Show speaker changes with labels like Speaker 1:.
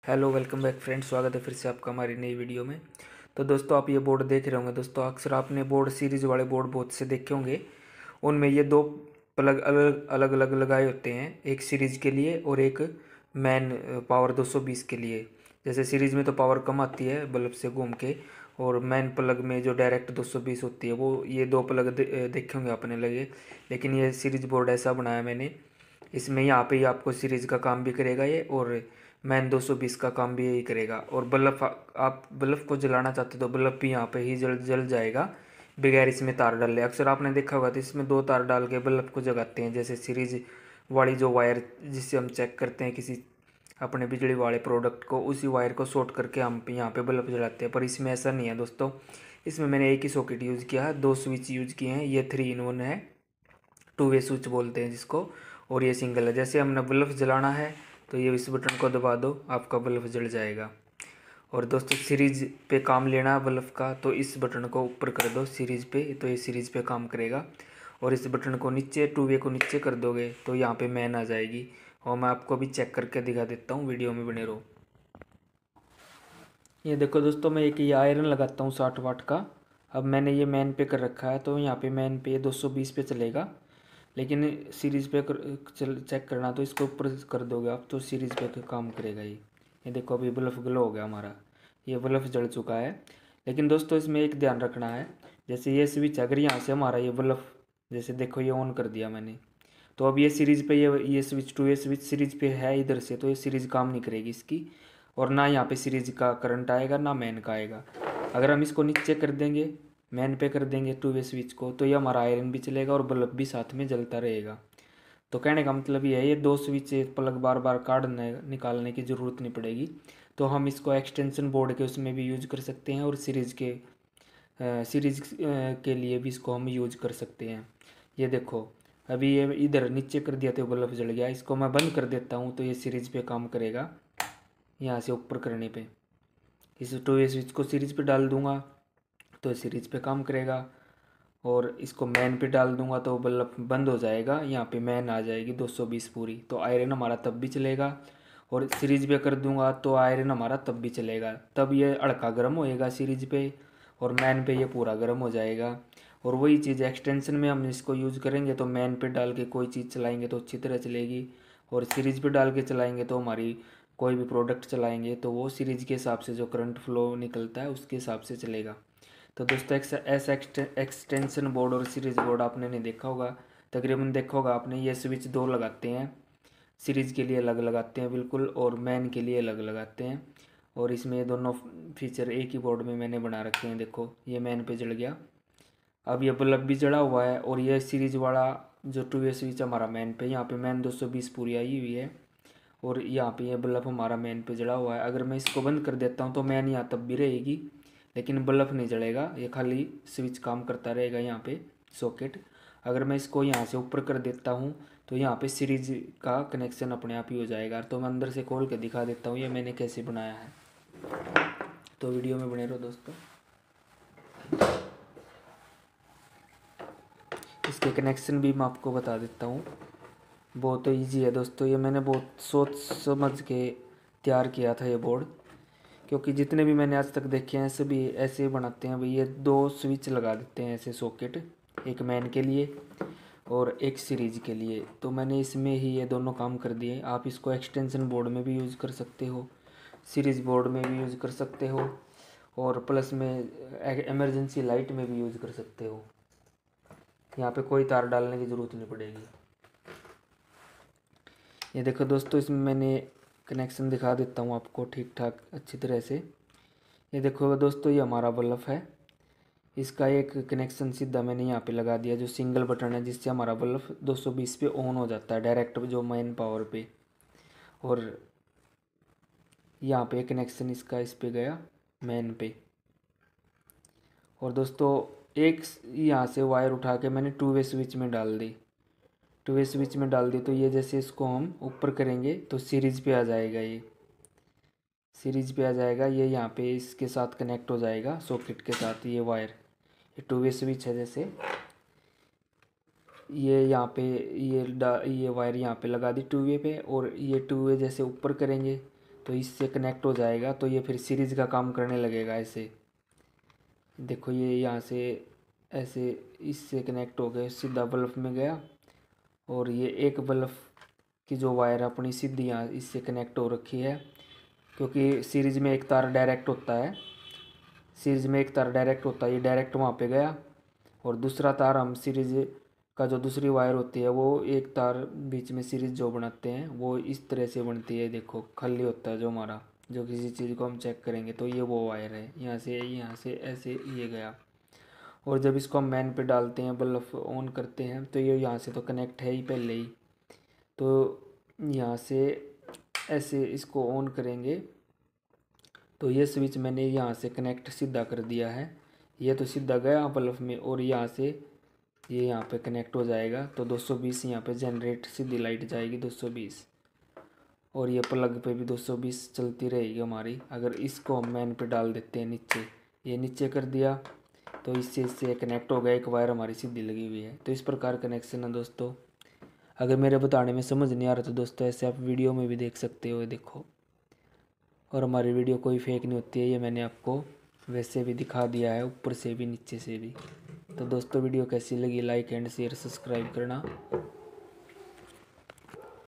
Speaker 1: Hello welcome back friends, स्वागत है फिर से आपका हमारी नई वीडियो में। तो दोस्तों, आप ये बोर्ड देख रहे होंगे। दोस्तों, अक्सर आपने बोर्ड सीरीज वाले बोर्ड बहुत से देखे होंगे। उनमें ये दो प्लग अलग अलग अलग लगाए होते हैं, एक सीरीज के लिए और एक मैन पावर 220 के लिए। जैसे सीरीज में तो पावर कम आती है बल्ब से घूम के, और मैन प्लग में जो डायरेक्ट 220 होती है वो ये दो प्लग देखे होंगे आपने लगे। लेकिन ये सीरीज बोर्ड ऐसा बनाया मैंने, इसमें यहाँ पे ही आपको सीरीज का काम भी करेगा ये, और मैन 220 का काम भी यही करेगा। और बल्ब आप बल्ब को जलाना चाहते हो तो बल्ब भी यहाँ पे ही जल जल जाएगा बगैर इसमें तार डाले। अक्सर आपने देखा होगा तो इसमें दो तार डाल के बल्ब को जगाते हैं, जैसे सीरीज वाली जो वायर जिससे हम चेक करते हैं किसी अपने बिजली वाले प्रोडक्ट को, उसी वायर को शॉर्ट करके हम यहाँ पे बल्ब जलाते हैं। पर इसमें ऐसा नहीं है दोस्तों। इसमें मैंने एक ही सॉकेट यूज़ किया है, दो स्विच यूज़ किए हैं। ये 3 in 1 है, टू वे स्विच बोलते हैं जिसको, और ये सिंगल है। जैसे हमने बल्ब जलाना है तो ये इस बटन को दबा दो, आपका बल्ब जल जाएगा। और दोस्तों, सीरीज पे काम लेना है बल्ब का तो इस बटन को ऊपर कर दो सीरीज पे, तो ये सीरीज पे काम करेगा। और इस बटन को नीचे, टू वे को नीचे कर दोगे तो यहाँ पे मैन आ जाएगी। और मैं आपको भी चेक करके दिखा देता हूँ, वीडियो में बने रहो। ये देखो दोस्तों, मैं एक ये आयरन लगाता हूँ 60 वाट का। अब मैंने ये मैन पे कर रखा है तो यहाँ पे मैन पे 220 पे चलेगा। लेकिन सीरीज पे चेक करना तो इसको ऊपर कर दोगे आप तो सीरीज पे काम करेगा ये देखो, अभी बल्ब ग्लो हो गया हमारा, ये बल्ब जल चुका है। लेकिन दोस्तों, इसमें एक ध्यान रखना है। जैसे ये स्विच अगर यहाँ से हमारा ये बल्ब, जैसे देखो ये ऑन कर दिया मैंने, तो अब ये सीरीज पे ये स्विच टू, ये स्विच सीरीज पे है इधर से, तो ये सीरीज काम नहीं करेगी इसकी। और ना यहाँ पे सीरीज का करंट आएगा ना मैन का आएगा। अगर हम इसको नीचे कर देंगे, मैन पे कर देंगे टू वे स्विच को, तो ये हमारा आयरन भी चलेगा और बल्ब भी साथ में जलता रहेगा। तो कहने का मतलब ये है, ये दो स्विच प्लग बार बार काटने निकालने की ज़रूरत नहीं पड़ेगी। तो हम इसको एक्सटेंशन बोर्ड के उसमें भी यूज कर सकते हैं, और सीरीज के लिए भी इसको हम यूज कर सकते हैं। ये देखो, अभी ये इधर नीचे कर दिया तो बल्ब जल गया। इसको मैं बंद कर देता हूँ तो ये सीरीज पे काम करेगा। यहाँ से ऊपर करने पे इस टू वे स्विच को सीरीज पे डाल दूंगा तो सीरीज पे काम करेगा। और इसको मैन पे डाल दूंगा तो बल्ब बंद हो जाएगा, यहाँ पे मैन आ जाएगी 220 पूरी, तो आयरन हमारा तब भी चलेगा। और सीरीज पे कर दूंगा तो आयरन हमारा तब भी चलेगा। तब ये अड़का गर्म होएगा सीरीज पे, और मैन पे ये पूरा गर्म हो जाएगा। और वही चीज़ एक्सटेंशन में हम इसको यूज़ करेंगे तो मैन पे डाल के कोई चीज़ चलाएंगे तो अच्छी तरह चलेगी, और सीरीज पे डाल के चलाएंगे तो हमारी कोई भी प्रोडक्ट चलाएंगे तो वो सीरीज के हिसाब से जो करंट फ्लो निकलता है उसके हिसाब से चलेगा। तो दोस्तों, ऐसा एक्सटेंशन बोर्ड और सीरीज बोर्ड आपने नहीं देखा होगा, तकरीबन देखा होगा आपने। ये स्विच दो लगाते हैं, सीरीज के लिए अलग लगाते हैं बिल्कुल, और मैन के लिए अलग लगाते हैं। और इसमें ये दोनों फीचर एक ही बोर्ड में मैंने बना रखे हैं। देखो, ये मैन पे जल गया, अब ये बल्ब भी जड़ा हुआ है। और ये सीरीज वाला जो टू वे स्विच हमारा मैन पे, यहाँ पे मैन 220 पूरी आई हुई है, और यहाँ पे ये बल्ब हमारा मैन पे जड़ा हुआ है। अगर मैं इसको बंद कर देता हूँ तो मैन यहाँ तब भी रहेगी, लेकिन बल्ब नहीं जलेगा, ये खाली स्विच काम करता रहेगा यहाँ पे सॉकेट। अगर मैं इसको यहाँ से ऊपर कर देता हूँ तो यहाँ पे सीरीज का कनेक्शन अपने आप ही हो जाएगा। तो मैं अंदर से खोल के दिखा देता हूँ ये मैंने कैसे बनाया है। तो वीडियो में बने रहो दोस्तों। इसके कनेक्शन भी मैं आपको बता देता हूँ, बहुत ईजी है दोस्तों। ये मैंने बहुत सोच समझ के तैयार किया था ये बोर्ड, क्योंकि जितने भी मैंने आज तक देखे हैं सभी ऐसे बनाते हैं भाई। ये दो स्विच लगा देते हैं ऐसे सॉकेट, एक मैन के लिए और एक सीरीज के लिए। तो मैंने इसमें ही ये दोनों काम कर दिए। आप इसको एक्सटेंशन बोर्ड में भी यूज़ कर सकते हो, सीरीज बोर्ड में भी यूज़ कर सकते हो, और प्लस में इमरजेंसी लाइट में भी यूज़ कर सकते हो। यहाँ पे कोई तार डालने की ज़रूरत नहीं पड़ेगी। ये देखो दोस्तों, इसमें मैंने कनेक्शन दिखा देता हूँ आपको ठीक ठाक अच्छी तरह से। ये देखो दोस्तों, ये हमारा बल्ब है, इसका एक कनेक्शन सीधा मैंने यहाँ पे लगा दिया, जो सिंगल बटन है जिससे हमारा बल्ब 220 पे ऑन हो जाता है डायरेक्ट जो मेन पावर पे। और यहाँ पे कनेक्शन इसका इस पे गया मैन पे। और दोस्तों, एक यहाँ से वायर उठा के मैंने टू वे स्विच में डाल दी, टू वे स्विच में डाल दी। तो ये जैसे इसको हम ऊपर करेंगे तो सीरीज पे आ जाएगा, ये सीरीज पे आ जाएगा। ये यहाँ पे इसके साथ कनेक्ट हो जाएगा सॉकेट के साथ ये वायर। ये टू वे स्विच है, जैसे ये यहाँ पे ये वायर यहाँ पे लगा दी टू वे पे, और ये टू वे जैसे ऊपर करेंगे तो इससे कनेक्ट हो जाएगा। तो ये फिर सीरीज़ का काम करने लगेगा ऐसे। देखो ये यहाँ से ऐसे इससे कनेक्ट हो गए, सीधा बल्ब में गया। और ये एक बल्ब की जो वायर अपनी सीधी यहाँ इससे कनेक्ट हो रखी है, क्योंकि सीरीज़ में एक तार डायरेक्ट होता है। ये डायरेक्ट वहाँ पे गया। और दूसरा तार हम सीरीज का जो दूसरी वायर होती है वो एक तार बीच में सीरीज जो बनाते हैं वो इस तरह से बनती है। देखो खली होता है जो हमारा, जो किसी चीज़ को हम चेक करेंगे तो ये वो वायर है। यहाँ से ऐसे ये गया। और जब इसको हम मैन पे डालते हैं, बल्ब ऑन करते हैं, तो ये यहाँ से तो कनेक्ट है ही पहले ही। तो यहाँ से ऐसे इसको ऑन करेंगे तो ये स्विच मैंने यहाँ से कनेक्ट सीधा कर दिया है। ये तो सीधा गया बल्ब में, और यहाँ से ये यहाँ पे कनेक्ट हो जाएगा। तो 220 यहाँ पे जनरेट सीधी लाइट जाएगी 220। और ये प्लग पे भी 220 चलती रहेगी हमारी। अगर इसको हम मैन पे डाल देते हैं नीचे, ये नीचे कर दिया तो इससे कनेक्ट हो गया। एक वायर हमारी सीधी लगी हुई है। तो इस प्रकार कनेक्शन है दोस्तों। अगर मेरे बताने में समझ नहीं आ रहा तो दोस्तों ऐसे आप वीडियो में भी देख सकते हो, देखो। और हमारी वीडियो कोई फेक नहीं होती है, ये मैंने आपको वैसे भी दिखा दिया है, ऊपर से भी नीचे से भी। तो दोस्तों वीडियो कैसी लगी लाइक एंड शेयर सब्सक्राइब करना।